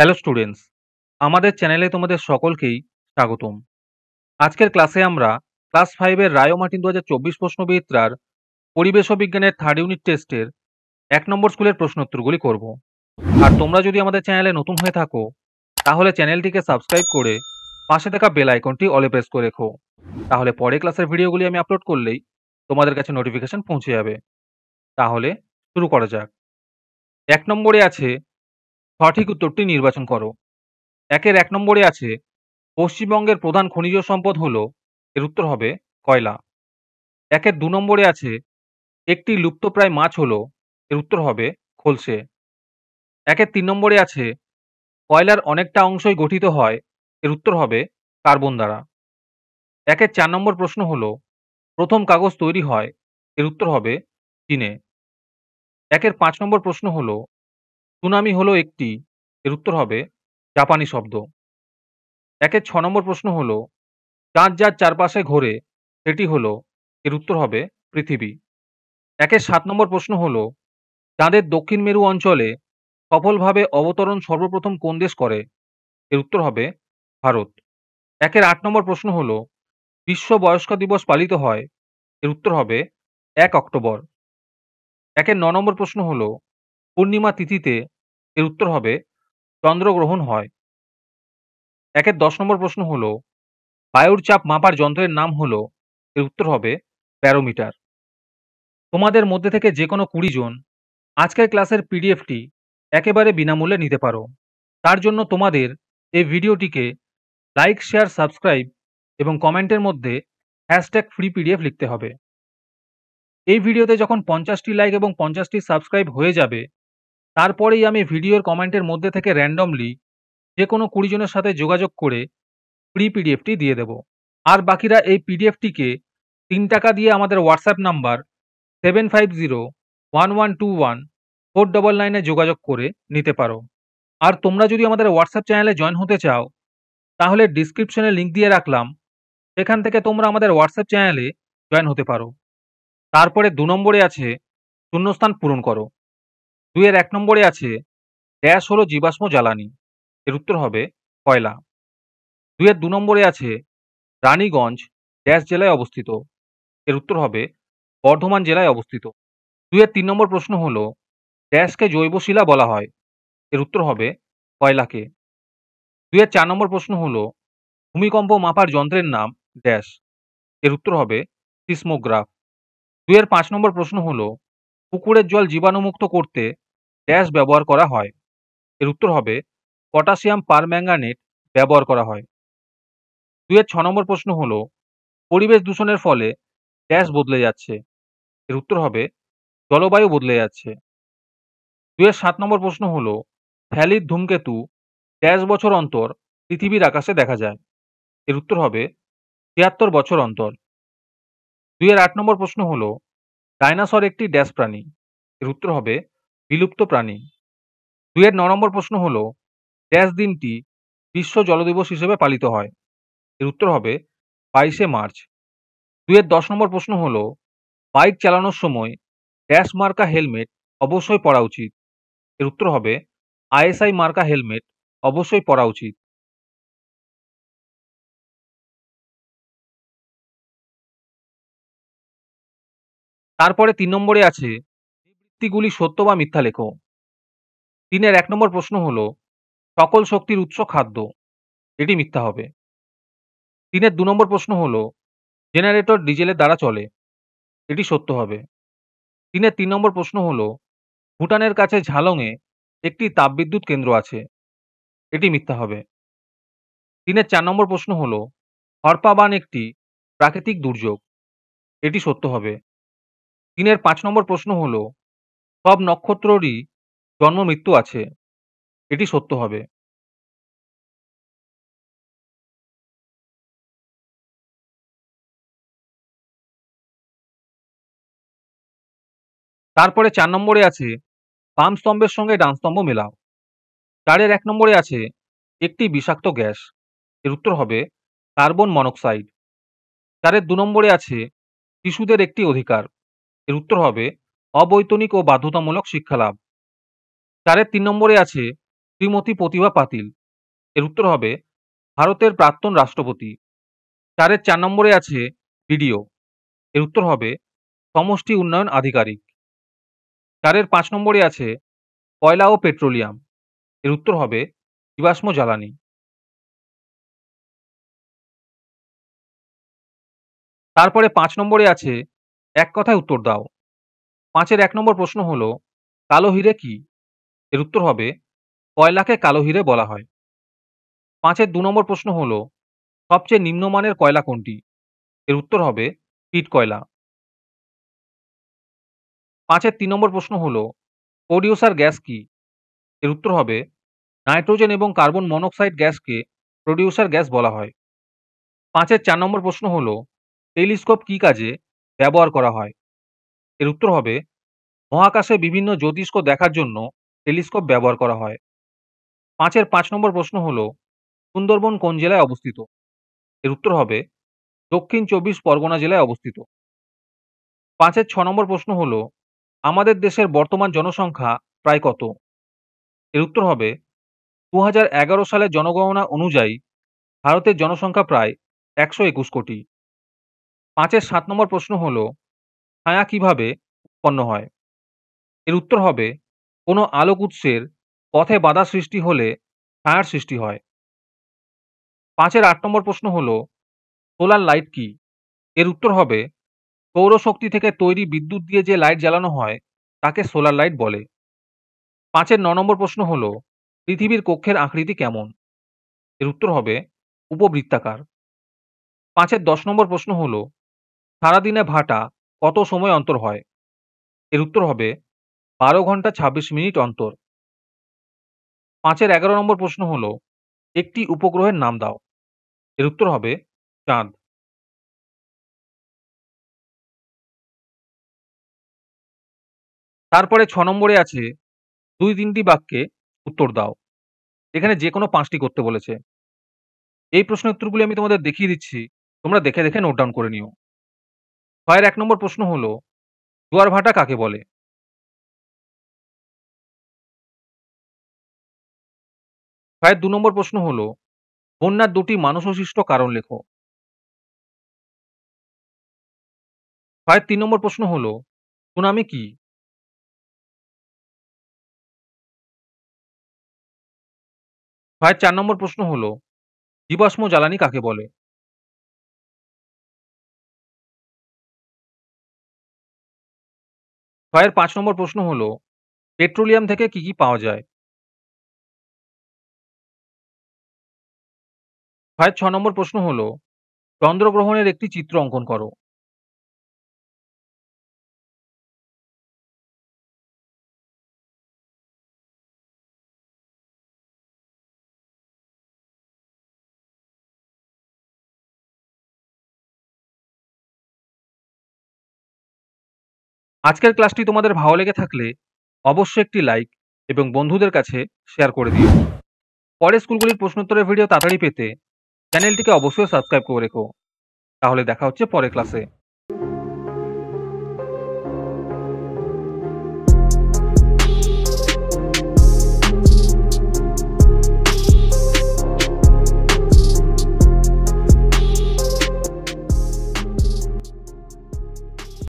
Hello students, আমাদের চ্যানেলে তোমাদের সকলকেই স্বাগতম। আজকের ক্লাসে আমরা ক্লাস 5 এর রায় ও মার্টিন 2024 প্রশ্নবিচিত্রার পরিবেশ ও বিজ্ঞানের থার্ড ইউনিট টেস্টের 1 নম্বর স্কুলের প্রশ্নোত্তরগুলি করব। আর তোমরা যদি আমাদের চ্যানেলে নতুন হয়ে থাকো তাহলে চ্যানেলটিকে সাবস্ক্রাইব করে পাশে থাকা বেল আইকনটি অলে প্রেস করে রেখো। তাহলে পরে ক্লাসের ভিডিওগুলি আমি আপলোড করলেই তোমাদের কাছে নোটিফিকেশন পৌঁছে যাবে। তাহলে শুরু করা যাক। 1 নম্বরে আছে সঠিক উত্তরটি নির্বাচন করো। 1 নম্বরে আছে পশ্চিমবঙ্গের প্রধান খনিজ সম্পদ হলো, এর উত্তর হবে কয়লা। 2 নম্বরে আছে একটি লুপ্তপ্রায় মাছ হলো, এর উত্তর হবে খলসে। 3 নম্বরে আছে কয়লার অনেকটা অংশই গঠিত হয়, এর উত্তর হবে কার্বন দ্বারা। 4 নম্বর প্রশ্ন হলো প্রথম কাগজ তৈরি হয়, এর উত্তর হবে চীনে। 5 নম্বর প্রশ্ন হলো সুনামি হলো একটি, এর উত্তর হবে জাপানি শব্দ। 6 নম্বর প্রশ্ন হলো চাঁদ যার চারপাশে ঘোরে সেটি হলো, এর উত্তর হবে পৃথিবী। 7 নম্বর প্রশ্ন হলো চাঁদের দক্ষিণ মেরু অঞ্চলে সফলভাবে অবতরণ সর্বপ্রথম কোন দেশ করে, এর উত্তর হবে ভারত। 8 নম্বর প্রশ্ন হলো বিশ্ব বয়স্ক দিবস পালিত হয়, এর উত্তর হবে 1 অক্টোবর। 9 নম্বর প্রশ্ন হলো পূর্ণিমা তিথিতে, এর উত্তর হবে চন্দ্রগ্রহণ হয়। 10 নম্বর প্রশ্ন হলো বায়ুর চাপ মাপার যন্ত্রের নাম হলো, এর উত্তর হবে ব্যারোমিটার। তোমাদের মধ্যে থেকে যে কোনো 20 জন আজকের ক্লাসের পিডিএফটি একেবারে বিনামূল্যে নিতে পারো। তার জন্য তোমাদের এই ভিডিওটিকে লাইক, শেয়ার, সাবস্ক্রাইব এবং কমেন্টের মধ্যে #ফ্রি পিডিএফ লিখতে হবে। এই ভিডিওতে যখন 50টি লাইক এবং 50টি সাবস্ক্রাইব হয়ে যাবে তারপরেই আমি ভিডিওর কমেন্টের মধ্যে থেকে র্যান্ডমলি যে কোনো 20 জনের সাথে যোগাযোগ করে ফ্রি পিডিএফটি দিয়ে দেব। আর বাকিরা এই পিডিএফটিকে 3 টাকা দিয়ে আমাদের হোয়াটসঅ্যাপ নাম্বার 7501121499 যোগাযোগ করে নিতে পারো। আর তোমরা যদি আমাদের হোয়াটসঅ্যাপ চ্যানেলে জয়েন হতে চাও তাহলে ডিসক্রিপশনে লিংক দিয়ে রাখলাম, সেখান থেকে তোমরা আমাদের হোয়াটসঅ্যাপ চ্যানেলে জয়েন হতে পারো। তারপরে 2 নম্বরে আছে শূন্যস্থান পূরণ করো। 1 নম্বরে আছে ড্যাশ হলো জীবাশ্ম জ্বালানি, এর উত্তর হবে কয়লা। 2 নম্বরে আছে রানীগঞ্জ ড্যাশ জেলায় অবস্থিত, এর উত্তর হবে বর্ধমান জেলায় অবস্থিত। 3 নম্বর প্রশ্ন হলো ড্যাশকে জৈব শিলা বলা হয়, এর উত্তর হবে কয়লাকে। 4 নম্বর প্রশ্ন হলো ভূমিকম্প মাপার যন্ত্রের নাম ড্যাশ, এর উত্তর হবে সিসমোগ্রাফ। 5 নম্বর প্রশ্ন হলো পুকুরের জল জীবাণুমুক্ত করতে ড্যাশ ব্যবহার করা হয়, এর উত্তর হবে পটাশিয়াম পারম্যাঙ্গানেট ব্যবহার করা হয়। 6 নম্বর প্রশ্ন হলো পরিবেশ দূষণের ফলে ড্যাশ বদলে যাচ্ছে, এর উত্তর হবে জলবায়ু বদলে যাচ্ছে। 7 নম্বর প্রশ্ন হলো হ্যালির ধূমকেতু ড্যাশ বছর অন্তর পৃথিবীর আকাশে দেখা যায়, এর উত্তর হবে ৭৩ বছর অন্তর। 8 নম্বর প্রশ্ন হলো ডাইনোসর একটি ড্যাশ প্রাণী, এর উত্তর হবে বিলুপ্ত প্রাণী। 9 নম্বর প্রশ্ন হলো ড্যাশ দিনটি বিশ্ব জল দিবস হিসেবে পালিত হয়, এর উত্তর হবে 22শে মার্চ। 10 নম্বর প্রশ্ন হলো বাইক চালানোর সময় ড্যাশ মার্কা হেলমেট অবশ্যই পরা উচিত, এর উত্তর হবে আইএসআই মার্কা হেলমেট অবশ্যই পরা উচিত। তারপরে 3 নম্বরে আছে বৃত্তিগুলি সত্য বা মিথ্যা লেখো। 1 নম্বর প্রশ্ন হলো সকল শক্তির উৎস খাদ্য, এটি মিথ্যা হবে। 2 নম্বর প্রশ্ন হলো জেনারেটর ডিজেলের দ্বারা চলে, এটি সত্য হবে। 3 নম্বর প্রশ্ন হলো ভুটানের কাছে ঝালংয়ে একটি তাপবিদ্যুৎ কেন্দ্র আছে, এটি মিথ্যা হবে। 4 নম্বর প্রশ্ন হলো হরপা বান একটি প্রাকৃতিক দুর্যোগ, এটি সত্য হবে। 5 নম্বর প্রশ্ন হলো সব নক্ষত্ররই জন্ম মৃত্যু আছে, এটি সত্য হবে। তারপরে 4 নম্বরে আছে বাম স্তম্ভের সঙ্গে ডান স্তম্ভ মেলাও। 1 নম্বরে আছে একটি বিষাক্ত গ্যাস, এর উত্তর হবে কার্বন মনোক্সাইড। 2 নম্বরে আছে শিশুদের একটি অধিকার, এর উত্তর হবে অবৈতনিক ও বাধ্যতামূলক শিক্ষা লাভ। 3 নম্বরে আছে শ্রীমতী প্রতিভা পাতিল। এর উত্তর হবে ভারতের প্রাক্তন রাষ্ট্রপতি। ৪ নম্বরে আছে বিডিও। এর উত্তর হবে সমষ্টি উন্নয়ন আধিকারিক। ৫ নম্বরে আছে কয়লা ও পেট্রোলিয়াম। এর উত্তর হবে জীবাশ্ম জ্বালানি। তারপরে ৫ নম্বরে আছে এক কথায় উত্তর দাও। ৫ ১ নম্বর প্রশ্ন হলো কালো হিরে কি? এর উত্তর হবে কয়লাকে কালো হিরে বলা হয়। ৫ ২ নম্বর প্রশ্ন হলো সবচেয়ে নিম্নমানের কয়লা কোনটি? এর উত্তর হবে পিট কয়লা। ৫ ৩ নম্বর প্রশ্ন হলো প্রোডিউসার গ্যাস কি? এর উত্তর হবে নাইট্রোজেন এবং কার্বন মনোক্সাইড গ্যাসকে প্রোডিউসার গ্যাস বলা হয়। ৫ ৪ নম্বর প্রশ্ন হলো টেলিস্কোপ কি কাজে ব্যবহার করা হয়? এর উত্তর হবে মহাকাশে বিভিন্ন জ্যোতিষ্ক দেখার জন্য টেলিস্কোপ ব্যবহার করা হয়। ৫ ৫ নম্বর প্রশ্ন হলো সুন্দরবন কোন জেলায় অবস্থিত? এর উত্তর হবে দক্ষিণ ২৪ পরগনা জেলায় অবস্থিত। ৫ ৬ নম্বর প্রশ্ন হলো আমাদের দেশের বর্তমান জনসংখ্যা প্রায় কত? এর উত্তর হবে ২০১১ সালের জনগণনা অনুযায়ী ভারতের জনসংখ্যা প্রায় ১২১ কোটি। ৫ ৭ নম্বর প্রশ্ন হলো ছায়া কিভাবে উৎপন্ন হয়? এর উত্তর হবে কোনো আলোক উৎসের পথে বাধা সৃষ্টি হলে ছায়ার সৃষ্টি হয়। ৫ ৮ নম্বর প্রশ্ন হলো সোলার লাইট কি? এর উত্তর হবে সৌরশক্তি থেকে তৈরি বিদ্যুৎ দিয়ে যে লাইট জ্বালানো হয় তাকে সোলার লাইট বলে। ৫ ৯ নম্বর প্রশ্ন হলো পৃথিবীর কক্ষের আকৃতি কেমন? এর উত্তর হবে উপবৃত্তাকার। ৫ ১০ নম্বর প্রশ্ন হলো সারাদিনে ভাটা কত সময় অন্তর হয়? এর উত্তর হবে ১২ ঘন্টা ২৬ মিনিট অন্তর। ৫ ১১ নম্বর প্রশ্ন হলো একটি উপগ্রহের নাম দাও। এর উত্তর হবে চাঁদ। তারপরে ৬ নম্বরে আছে ২-৩টি বাক্যে উত্তর দাও। এখানে যেকোনো ৫ টি করতে বলেছে। এই প্রশ্নের উত্তরগুলি আমি তোমাদের দেখিয়ে দিচ্ছি। তোমরা দেখে, দেখে নোট ডাউন করে নিও। ৬ ১ নম্বর প্রশ্ন হলো জোয়ার ভাটা কাকে বলে? ৬ ২ নম্বর প্রশ্ন হলো বন্যার ২টি মানুষসৃষ্ট কারণ লেখো। ৬ ৩ নম্বর প্রশ্ন হলো সুনামি কি? ৬ ৪ নম্বর প্রশ্ন হলো জীবাশ্ম জ্বালানি কাকে বলে? ৬ ৫ নম্বর প্রশ্ন হলো পেট্রোলিয়াম থেকে কি, কি পাওয়া যায়? ৬ ৬ নম্বর প্রশ্ন হলো চন্দ্রগ্রহণের একটি চিত্র অঙ্কন করো। আজকের ক্লাসটি তোমাদের ভালো লেগে থাকলে অবশ্যই একটি লাইক এবং বন্ধুদের কাছে শেয়ার করে দিও। পরের স্কুলগুলির প্রশ্নোত্তরের ভিডিও তাড়াতাড়ি পেতে চ্যানেলটিকে অবশ্যই সাবস্ক্রাইব করে রেখো। তাহলে দেখা হচ্ছে পরের ক্লাসে।